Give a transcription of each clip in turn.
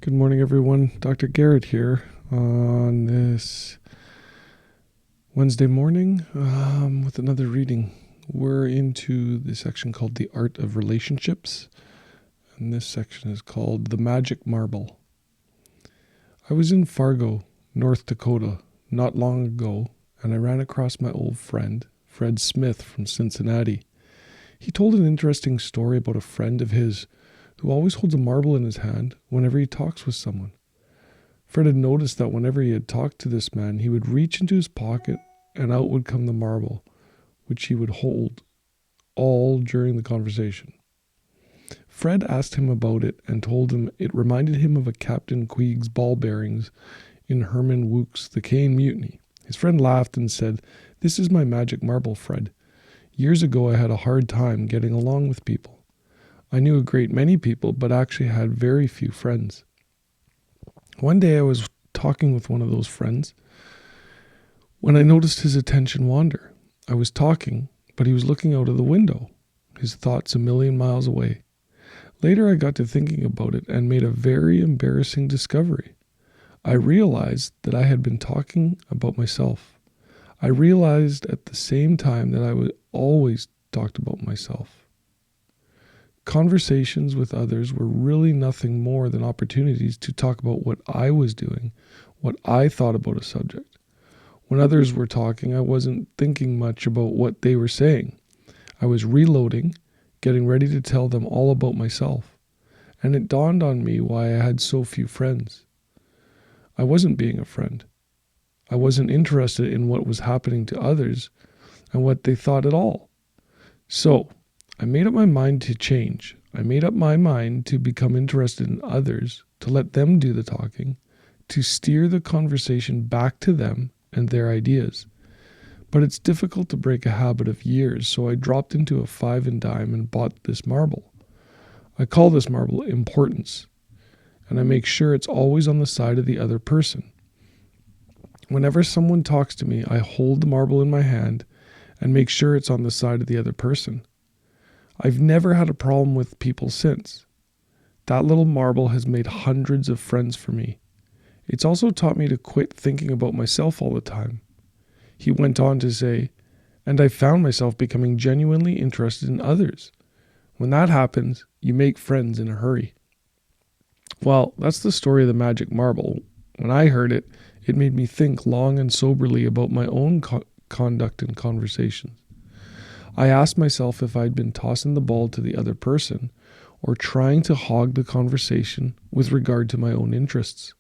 Good morning, everyone. Dr. Garrett here on this Wednesday morning with another reading. We're into the section called The Art of Relationships, and this section is called The Magic Marble. I was in Fargo, North Dakota, not long ago, and I ran across my old friend, Fred Smith from Cincinnati. He told an interesting story about a friend of his who always holds a marble in his hand whenever he talks with someone. Fred had noticed that whenever he had talked to this man, he would reach into his pocket and out would come the marble, which he would hold all during the conversation. Fred asked him about it and told him it reminded him of a Captain Queeg's ball bearings in Herman Wouk's The Caine Mutiny. His friend laughed and said, "This is my magic marble, Fred. Years ago I had a hard time getting along with people. I knew a great many people, but actually had very few friends. One day I was talking with one of those friends when I noticed his attention wander. I was talking, but he was looking out of the window, his thoughts a million miles away. Later I got to thinking about it and made a very embarrassing discovery. I realized that I had been talking about myself. I realized at the same time that I would always talked about myself. Conversations with others were really nothing more than opportunities to talk about what I was doing, what I thought about a subject. When others were talking, I wasn't thinking much about what they were saying. I was reloading, getting ready to tell them all about myself. And it dawned on me why I had so few friends. I wasn't being a friend. I wasn't interested in what was happening to others and what they thought at all. So, I made up my mind to change. I made up my mind to become interested in others, to let them do the talking, to steer the conversation back to them and their ideas. But it's difficult to break a habit of years, so I dropped into a 5 and dime and bought this marble. I call this marble importance, and I make sure it's always on the side of the other person. Whenever someone talks to me, I hold the marble in my hand and make sure it's on the side of the other person. I've never had a problem with people since. That little marble has made hundreds of friends for me. It's also taught me to quit thinking about myself all the time. He went on to say, and I found myself becoming genuinely interested in others. When that happens, you make friends in a hurry. Well, that's the story of the magic marble. When I heard it, it made me think long and soberly about my own conduct in conversations. I asked myself if I'd been tossing the ball to the other person or trying to hog the conversation with regard to my own interests.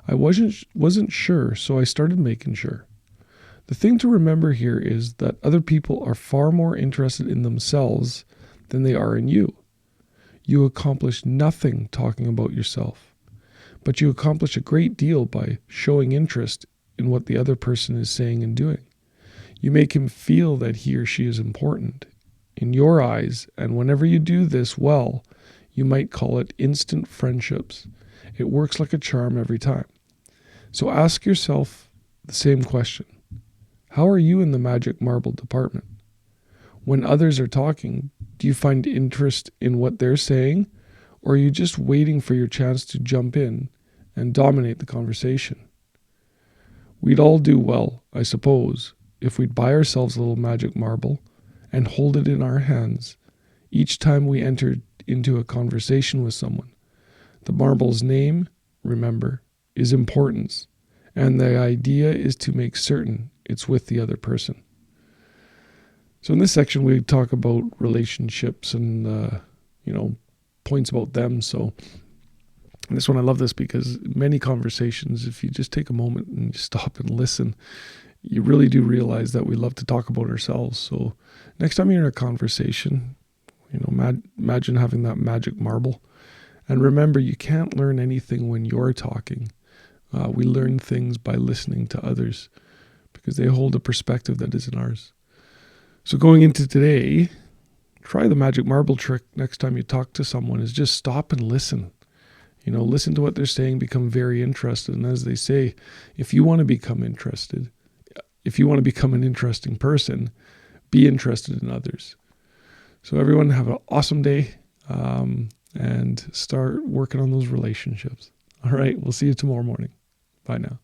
I wasn't sure, so I started making sure. The thing to remember here is that other people are far more interested in themselves than they are in you. You accomplish nothing talking about yourself, but you accomplish a great deal by showing interest in what the other person is saying and doing. You make him feel that he or she is important in your eyes, and whenever you do this well, you might call it instant friendships. It works like a charm every time. So ask yourself the same question. How are you in the magic marble department? When others are talking, do you find interest in what they're saying, or are you just waiting for your chance to jump in and dominate the conversation? We'd all do well, I suppose, if we'd buy ourselves a little magic marble and hold it in our hands each time we entered into a conversation with someone. The marble's name, remember, is importance, and the idea is to make certain it's with the other person. So in this section, we talk about relationships and, points about them. So in this one, I love this because many conversations, if you just take a moment and you stop and listen, you really do realize that we love to talk about ourselves. So next time you're in a conversation, imagine having that magic marble. And remember, you can't learn anything when you're talking. We learn things by listening to others because they hold a perspective that isn't ours. So going into today, try the magic marble trick next time you talk to someone is just stop and listen. Listen to what they're saying, become very interested. And as they say, if you want to become interested, if you want to become an interesting person, be interested in others. So everyone have an awesome day and start working on those relationships. All right, we'll see you tomorrow morning. Bye now.